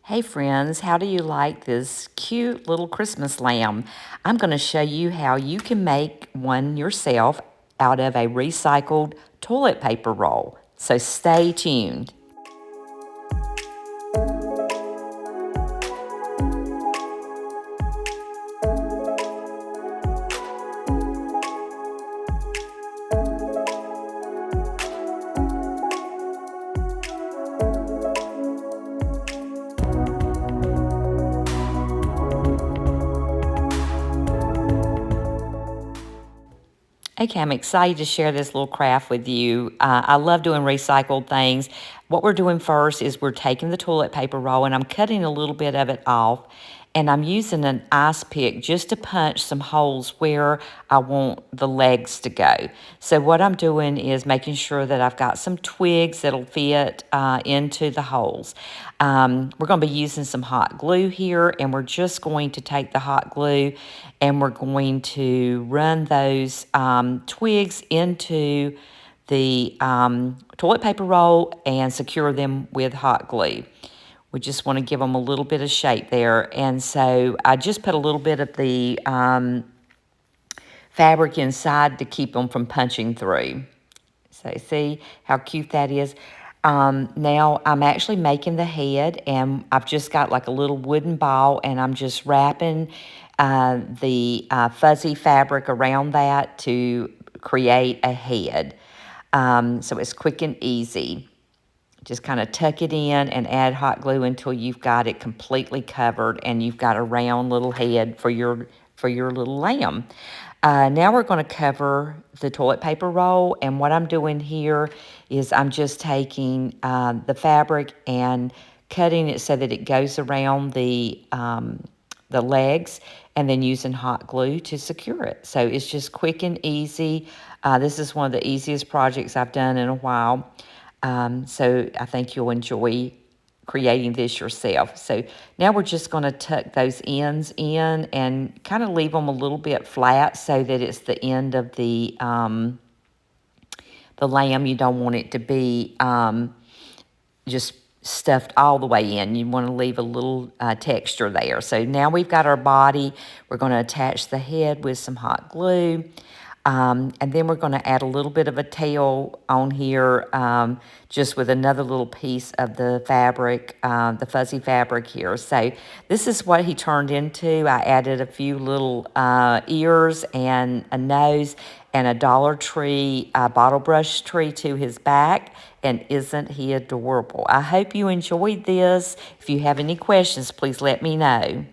Hey friends, how do you like this cute little Christmas lamb? I'm going to show you how you can make one yourself out of a recycled toilet paper roll. So stay tuned. Okay, I'm excited to share this little craft with you. I love doing recycled things. What we're doing first is we're taking the toilet paper roll and I'm cutting a little bit of it off, and I'm using an ice pick just to punch some holes where I want the legs to go. So what I'm doing is making sure that I've got some twigs that'll fit into the holes. We're going to be using some hot glue here, and we're just going to take the hot glue and we're going to run those twigs into the toilet paper roll and secure them with hot glue. We just want to give them a little bit of shape there. And so I just put a little bit of the fabric inside to keep them from punching through. So see how cute that is? Now I'm actually making the head, and I've just got like a little wooden ball, and I'm just wrapping the fuzzy fabric around that to create a head. So it's quick and easy. Just kind of tuck it in and add hot glue until you've got it completely covered and you've got a round little head for your little lamb. Now we're going to cover the toilet paper roll, and what I'm doing here is I'm just taking the fabric and cutting it so that it goes around the legs, and then using hot glue to secure it. So it's just quick and easy. This is one of the easiest projects I've done in a while. So I think you'll enjoy creating this yourself. So now we're just going to tuck those ends in and kind of leave them a little bit flat so that it's the end of the lamb. You don't want it to be just stuffed all the way in. You want to leave a little texture there. So now we've got our body. We're going to attach the head with some hot glue. And then we're going to add a little bit of a tail on here, just with another little piece of the fabric, the fuzzy fabric here. So this is what he turned into. I added a few little ears and a nose and a Dollar Tree bottle brush tree to his back. And isn't he adorable? I hope you enjoyed this. If you have any questions, please let me know.